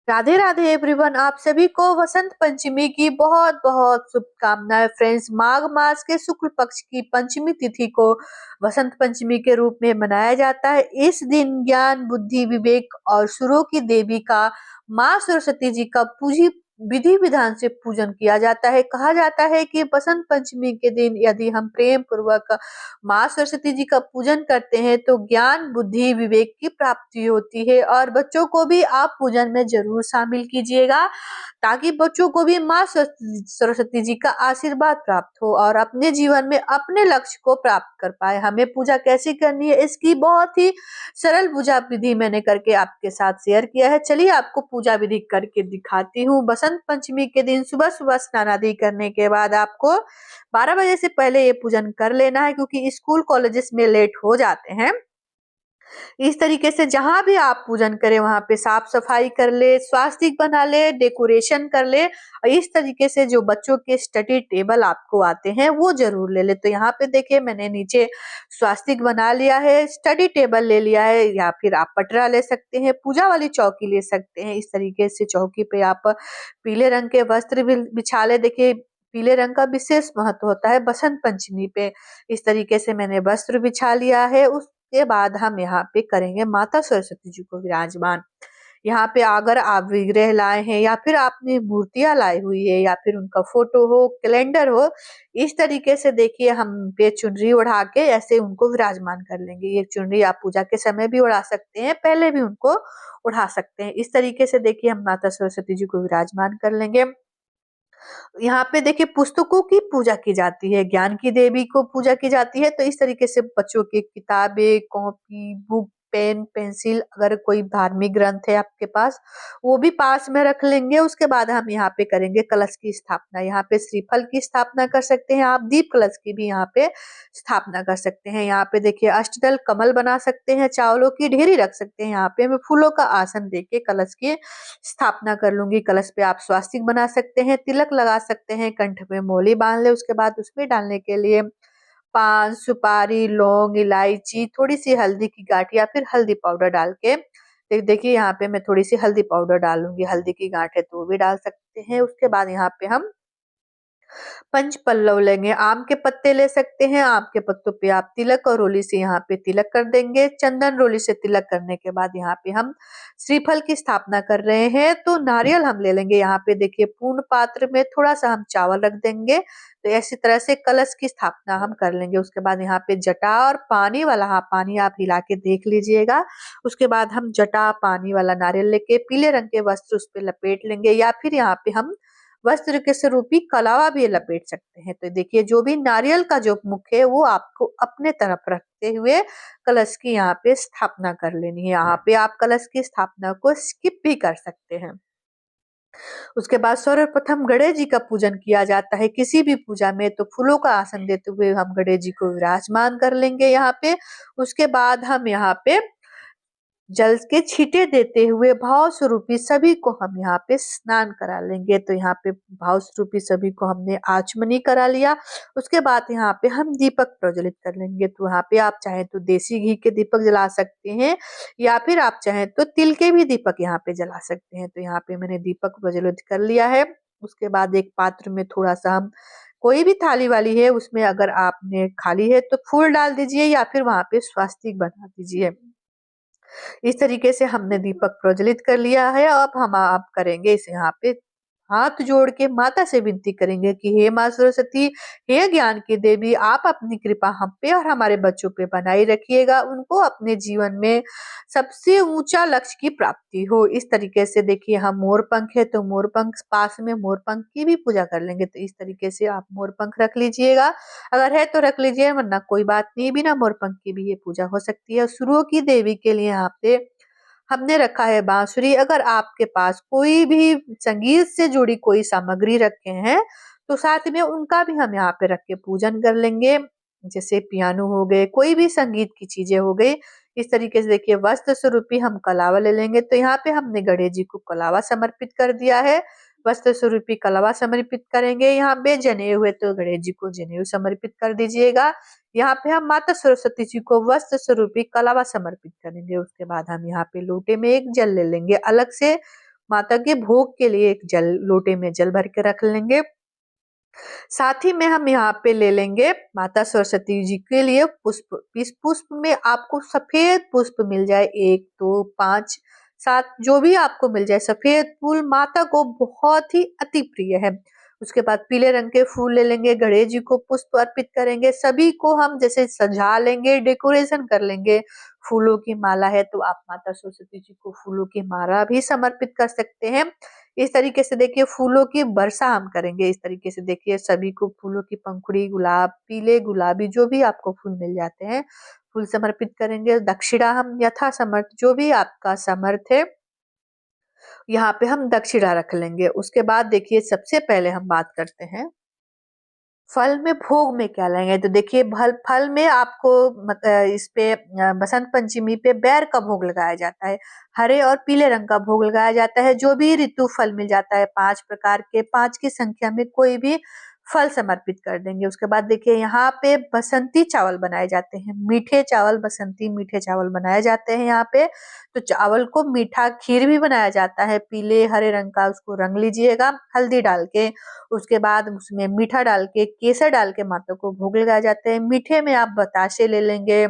Radhe Radhe everyone, आप सभी को वसंत पंचमी की बहुत बहुत शुभकामनाएं फ्रेंड्स। माघ मास के शुक्ल पक्ष की पंचमी तिथि को वसंत पंचमी के रूप में मनाया जाता है। इस दिन ज्ञान, बुद्धि, विवेक और सुरों की देवी का माँ सरस्वती जी का पूजी विधि विधान से पूजन किया जाता है। कहा जाता है कि वसंत पंचमी के दिन यदि हम प्रेम पूर्वक माँ सरस्वती जी का पूजन करते हैं तो ज्ञान, बुद्धि, विवेक की प्राप्ति होती है। और बच्चों को भी आप पूजन में जरूर शामिल कीजिएगा ताकि बच्चों को भी माँ सरस्वती जी का आशीर्वाद प्राप्त हो और अपने जीवन में अपने लक्ष्य को प्राप्त कर पाए। हमें पूजा कैसे करनी है इसकी बहुत ही सरल पूजा विधि मैंने करके आपके साथ शेयर किया है। चलिए आपको पूजा विधि करके दिखाती हूँ। बसंत पंचमी के दिन सुबह सुबह स्नान आदि करने के बाद आपको 12 बजे से पहले ये पूजन कर लेना है, क्योंकि स्कूल कॉलेजेस में लेट हो जाते हैं। इस तरीके से जहां भी आप पूजन करें वहां पे साफ सफाई कर ले, स्वास्तिक बना ले, डेकोरेशन कर ले। और इस तरीके से जो बच्चों के स्टडी टेबल आपको आते हैं वो जरूर ले ले। तो यहाँ पे देखिए मैंने नीचे स्वास्तिक बना लिया है, स्टडी टेबल ले लिया है, या फिर आप पटरा ले सकते हैं, पूजा वाली चौकी ले सकते हैं। इस तरीके से चौकी पे आप पीले रंग के वस्त्र भी बिछा ले। देखिए पीले रंग का विशेष महत्व होता है बसंत पंचमी पे। इस तरीके से मैंने वस्त्र बिछा लिया है। उसके बाद हम यहाँ पे करेंगे माता सरस्वती जी को विराजमान। यहाँ पे अगर आप विग्रह लाए हैं या फिर आपने मूर्तियां लाई हुई है या फिर उनका फोटो हो, कैलेंडर हो, इस तरीके से देखिए हम पे चुनरी ओढ़ा के ऐसे उनको विराजमान कर लेंगे। ये चुनरी आप पूजा के समय भी ओढ़ा सकते हैं, पहले भी उनको उठा सकते हैं। इस तरीके से देखिए हम माता सरस्वती जी को विराजमान कर लेंगे। यहाँ पे देखिए पुस्तकों की पूजा की जाती है, ज्ञान की देवी को पूजा की जाती है। तो इस तरीके से बच्चों की किताबें, कॉपी, बुक, पेन, पेंसिल, अगर कोई धार्मिक ग्रंथ है आपके पास वो भी पास में रख लेंगे। उसके बाद हम यहाँ पे करेंगे कलश की स्थापना। यहाँ पे श्रीफल की स्थापना कर सकते हैं आप, दीप कलश की भी यहाँ पे स्थापना कर सकते हैं। यहाँ पे देखिए अष्टदल कमल बना सकते हैं, चावलों की ढेरी रख सकते हैं। यहाँ पे मैं फूलों का आसन देके कलश की स्थापना कर लूंगी। कलश पे आप स्वास्तिक बना सकते हैं, तिलक लगा सकते हैं, कंठ में मोली बांध ले। उसके बाद उसमें डालने के लिए पान, सुपारी, लौंग, इलायची, थोड़ी सी हल्दी की गांठ या फिर हल्दी पाउडर डाल के देखिए यहाँ पे मैं थोड़ी सी हल्दी पाउडर डालूंगी। हल्दी की गांठ है तो वो भी डाल सकते हैं। उसके बाद यहाँ पे हम पंच पल्लव लेंगे, आम के पत्ते ले सकते हैं। आम के पत्तों पे आप तिलक और रोली से यहाँ पे तिलक कर देंगे। चंदन रोली से तिलक करने के बाद यहाँ पे हम श्रीफल की स्थापना कर रहे हैं तो नारियल हम ले लेंगे। यहाँ पे देखिए पूर्ण पात्र में थोड़ा सा हम चावल रख देंगे। तो ऐसी तरह से कलश की स्थापना हम कर लेंगे। उसके बाद यहाँ पे जटा और पानी वाला, हाँ पानी आप हिला के देख लीजिएगा। उसके बाद हम जटा पानी वाला नारियल लेके पीले रंग के वस्त्र उस पे लपेट लेंगे, या फिर यहाँ पे हम वस्त्र के स्वरूपी कलावा भी लपेट सकते हैं। तो देखिए जो भी नारियल का जो मुख है वो आपको अपने तरफ रखते हुए कलश की यहाँ पे स्थापना कर लेनी है। यहाँ पे आप कलश की स्थापना को स्किप भी कर सकते हैं। उसके बाद सर्वप्रथम गणेश जी का पूजन किया जाता है किसी भी पूजा में, तो फूलों का आसन देते हुए हम गणेश जी को विराजमान कर लेंगे यहाँ पे। उसके बाद हम यहाँ पे जल के छींटे देते हुए भाव स्वरूपी सभी को हम यहाँ पे स्नान करा लेंगे। तो यहाँ पे भाव स्वरूपी सभी को हमने आचमनी करा लिया। उसके बाद यहाँ पे हम दीपक प्रज्वलित कर लेंगे। तो यहाँ पे आप चाहें तो देसी घी के दीपक जला सकते हैं या फिर आप चाहें तो तिल के भी दीपक यहाँ पे जला सकते हैं। तो यहाँ पे मैंने दीपक प्रज्वलित कर लिया है। उसके बाद एक पात्र में थोड़ा सा हम, कोई भी थाली वाली है उसमें अगर आपने खाली है तो फूल डाल दीजिए या फिर वहां पे स्वास्तिक बना दीजिए। इस तरीके से हमने दीपक प्रज्वलित कर लिया है। अब हम आप करेंगे इस यहाँ पे हाथ जोड़ के माता से विनती करेंगे कि हे माँ सरस्वती, हे ज्ञान की देवी, आप अपनी कृपा हम पे और हमारे बच्चों पे बनाई रखिएगा। उनको अपने जीवन में सबसे ऊंचा लक्ष्य की प्राप्ति हो। इस तरीके से देखिए हम मोर पंख है तो मोर पंख पास में मोर पंख की भी पूजा कर लेंगे। तो इस तरीके से आप मोर पंख रख लीजिएगा, अगर है तो रख लीजिए, वरना कोई बात नहीं, बिना मोर पंख की भी ये पूजा हो सकती है। सुरों की देवी के लिए यहाँ पे हमने रखा है बांसुरी। अगर आपके पास कोई भी संगीत से जुड़ी कोई सामग्री रखे हैं तो साथ में उनका भी हम यहाँ पे रख के पूजन कर लेंगे। जैसे पियानो हो गए, कोई भी संगीत की चीजें हो गई। इस तरीके से देखिए वस्त्र स्वरूपी हम कलावा ले लेंगे। तो यहाँ पे हमने गणेश जी को कलावा समर्पित कर दिया है, वस्त्र स्वरूपी कलावा समर्पित करेंगे। यहाँ पे जनेऊ हुए तो गणेश जी को जनेऊ समर्पित कर दीजिएगा। यहाँ पे हम माता सरस्वती जी को वस्त्र स्वरूपी कलावा समर्पित करेंगे। उसके बाद हम यहाँ पे लोटे में एक जल ले लेंगे अलग से, माता के भोग के लिए एक लोटे में जल भर के रख लेंगे। साथ ही में हम यहाँ पे ले लेंगे माता सरस्वती जी के लिए पुष्प। इस पुष्प में आपको सफेद पुष्प मिल जाए, 1 2 5 7 जो भी आपको मिल जाए। सफेद फूल माता को बहुत ही अति प्रिय है। उसके बाद पीले रंग के फूल ले लेंगे, गणेश जी को पुष्प अर्पित करेंगे। सभी को हम जैसे सजा लेंगे, डेकोरेशन कर लेंगे। फूलों की माला है तो आप माता सरस्वती जी को फूलों की माला भी समर्पित कर सकते हैं। इस तरीके से देखिए फूलों की वर्षा हम करेंगे। इस तरीके से देखिए सभी को फूलों की पंखुड़ी, गुलाब, पीले गुलाबी जो भी आपको फूल मिल जाते हैं, फूल समर्पित करेंगे। दक्षिणा हम यथा समर्थ जो भी आपका समर्थ है, यहाँ पे हम दक्षिणा रख लेंगे। उसके बाद देखिए सबसे पहले हम बात करते हैं फल में भोग में क्या लेंगे। तो देखिए फल फल में आपको इस पे बसंत पंचमी पे बेर का भोग लगाया जाता है। हरे और पीले रंग का भोग लगाया जाता है। जो भी ऋतु फल मिल जाता है 5 प्रकार के, 5 की संख्या में कोई भी फल समर्पित कर देंगे। उसके बाद देखिए यहाँ पे बसंती चावल बनाए जाते हैं। मीठे चावल, बसंती मीठे चावल बनाए जाते हैं यहाँ पे। तो चावल को मीठा खीर भी बनाया जाता है, पीले हरे रंग का, उसको रंग लीजिएगा हल्दी डाल के। उसके बाद उसमें मीठा डाल के, केसर डाल के माता को भोग लगाए जाते हैं। मीठे में आप बताशे ले लेंगे,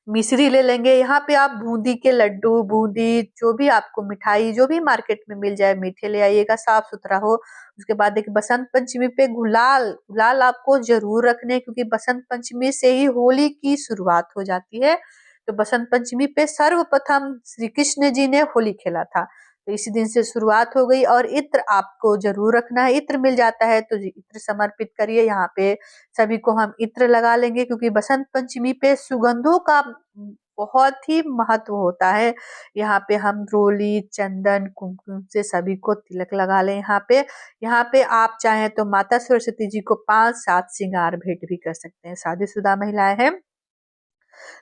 मिश्री ले लेंगे। यहाँ पे आप बूंदी के लड्डू, बूंदी जो भी आपको मिठाई जो भी मार्केट में मिल जाए मीठे ले आइएगा, साफ सुथरा हो। उसके बाद देखिए बसंत पंचमी पे गुलाल, गुलाल आपको जरूर रखने हैं, क्योंकि बसंत पंचमी से ही होली की शुरुआत हो जाती है। तो बसंत पंचमी पे सर्वप्रथम श्री कृष्ण जी ने होली खेला था, तो इसी दिन से शुरुआत हो गई। और इत्र आपको जरूर रखना है। इत्र मिल जाता है तो इत्र समर्पित करिए। यहाँ पे सभी को हम इत्र लगा लेंगे, क्योंकि बसंत पंचमी पे सुगंधों का बहुत ही महत्व होता है। यहाँ पे हम रोली, चंदन, कुमकुम से सभी को तिलक लगा लें। यहाँ पे आप चाहें तो माता सरस्वती जी को 5-7 श्रृंगार भेंट भी कर सकते हैं। शादीशुदा महिलाएं हैं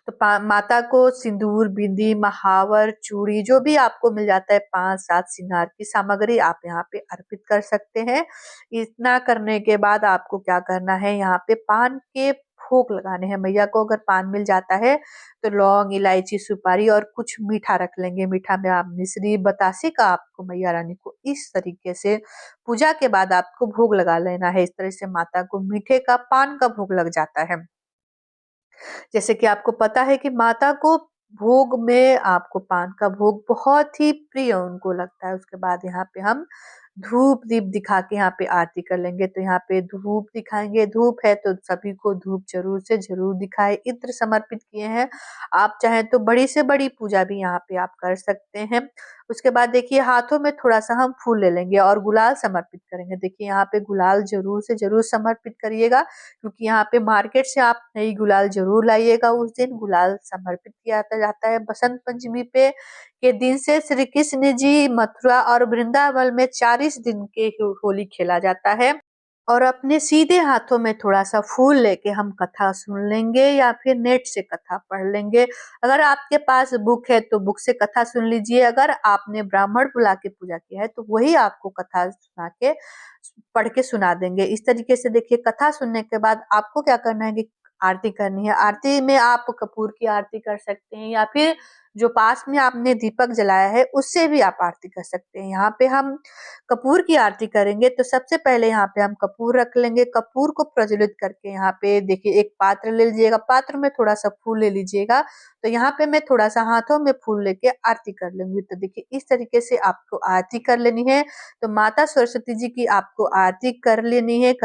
तो माता को सिंदूर, बिंदी, महावर, चूड़ी जो भी आपको मिल जाता है 5-7 श्रृंगार की सामग्री आप यहाँ पे अर्पित कर सकते हैं। इतना करने के बाद आपको क्या करना है, यहाँ पे पान के भोग लगाने हैं। मैया को अगर पान मिल जाता है तो लौंग, इलायची, सुपारी और कुछ मीठा रख लेंगे। मीठा में आप मिश्री, बतासे का आपको मैया रानी को इस तरीके से पूजा के बाद आपको भोग लगा लेना है। इस तरह से माता को मीठे का, पान का भोग लग जाता है। जैसे कि आपको पता है कि माता को भोग में आपको पान का भोग बहुत ही प्रिय उनको लगता है। उसके बाद यहाँ पे हम धूप दीप दिखा के यहाँ पे आरती कर लेंगे। तो यहाँ पे धूप दिखाएंगे, धूप है तो सभी को धूप जरूर से जरूर दिखाए। इत्र समर्पित किए हैं, आप चाहें तो बड़ी से बड़ी पूजा भी यहाँ पे आप कर सकते हैं। उसके बाद देखिए हाथों में थोड़ा सा हम फूल ले लेंगे और गुलाल समर्पित करेंगे। देखिए यहाँ पे गुलाल जरूर से जरूर समर्पित करिएगा, क्योंकि यहाँ पे मार्केट से आप नई गुलाल जरूर लाइएगा। उस दिन गुलाल समर्पित किया जाता है। बसंत पंचमी पे के दिन से श्री कृष्ण जी मथुरा और वृंदावन में 40 दिन के होली खेला जाता है। और अपने सीधे हाथों में थोड़ा सा फूल लेके हम कथा सुन लेंगे या फिर नेट से कथा पढ़ लेंगे। अगर आपके पास बुक है तो बुक से कथा सुन लीजिए। अगर आपने ब्राह्मण बुला के पूजा किया है तो वही आपको कथा सुना के पढ़ के सुना देंगे। इस तरीके से देखिए कथा सुनने के बाद आपको क्या करना है कि आरती करनी है। आरती में आप कपूर की आरती कर सकते हैं, या फिर जो पास में आपने दीपक जलाया है उससे भी आप आरती कर सकते हैं। यहाँ पे हम कपूर की आरती करेंगे तो सबसे पहले यहाँ पे हम कपूर रख लेंगे। कपूर को प्रज्वलित करके यहाँ पे देखिए एक पात्र ले लीजिएगा, पात्र में थोड़ा सा फूल ले लीजिएगा। तो यहाँ पे मैं थोड़ा सा हाथों में फूल लेके आरती कर लूंगी। तो देखिए इस तरीके से आपको आरती कर लेनी है। तो माता सरस्वती जी की आपको आरती कर लेनी है।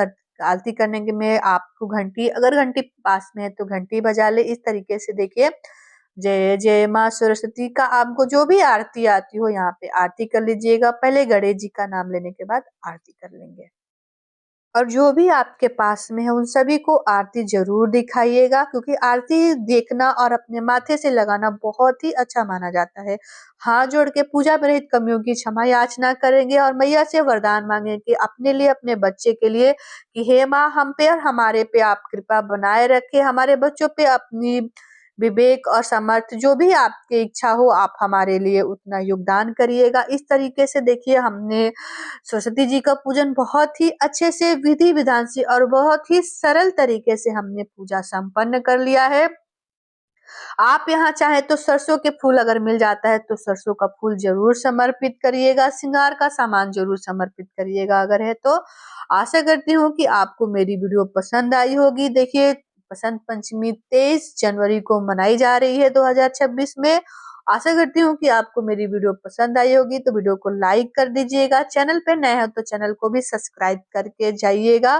आरती करने के में आपको घंटी, अगर घंटी पास में है तो घंटी बजा ले। इस तरीके से देखिए जय जय माँ सरस्वती का आपको जो भी आरती आती हो यहाँ पे आरती कर लीजिएगा। पहले गणेश जी का नाम लेने के बाद आरती कर लेंगे। और जो भी आपके पास में है उन सभी को आरती जरूर दिखाइएगा, क्योंकि आरती देखना और अपने माथे से लगाना बहुत ही अच्छा माना जाता है। हाथ जोड़ के पूजा में रहित कमियों की क्षमा याचना करेंगे और मैया से वरदान मांगे कि अपने लिए, अपने बच्चे के लिए, कि हे माँ हम पे और हमारे पे आप कृपा बनाए रखे। हमारे बच्चों पे अपनी विवेक और समर्थ जो भी आपकी इच्छा हो आप हमारे लिए उतना योगदान करिएगा। इस तरीके से देखिए हमने सरस्वती जी का पूजन बहुत ही अच्छे से, विधि विधान से और बहुत ही सरल तरीके से हमने पूजा संपन्न कर लिया है। आप यहाँ चाहे तो सरसों के फूल अगर मिल जाता है तो सरसों का फूल जरूर समर्पित करिएगा, श्रृंगार का सामान जरूर समर्पित करिएगा अगर है तो। आशा करती हूँ कि आपको मेरी वीडियो पसंद आई होगी। देखिए, बसंत पंचमी 23 जनवरी को मनाई जा रही है 2026 में। आशा करती हूँ कि आपको मेरी वीडियो पसंद आई होगी, तो वीडियो को लाइक कर दीजिएगा। चैनल पे नए हो तो चैनल को भी सब्सक्राइब करके जाइएगा।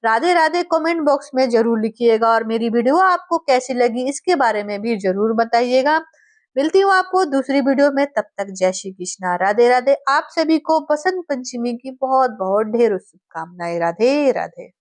राधे राधे कमेंट बॉक्स में जरूर लिखिएगा और मेरी वीडियो आपको कैसी लगी इसके बारे में भी जरूर बताइएगा। मिलती हूँ आपको दूसरी वीडियो में, तब तक जय श्री कृष्णा, राधे राधे। आप सभी को बसंत पंचमी की बहुत बहुत ढेरों शुभकामनाएं। राधे राधे।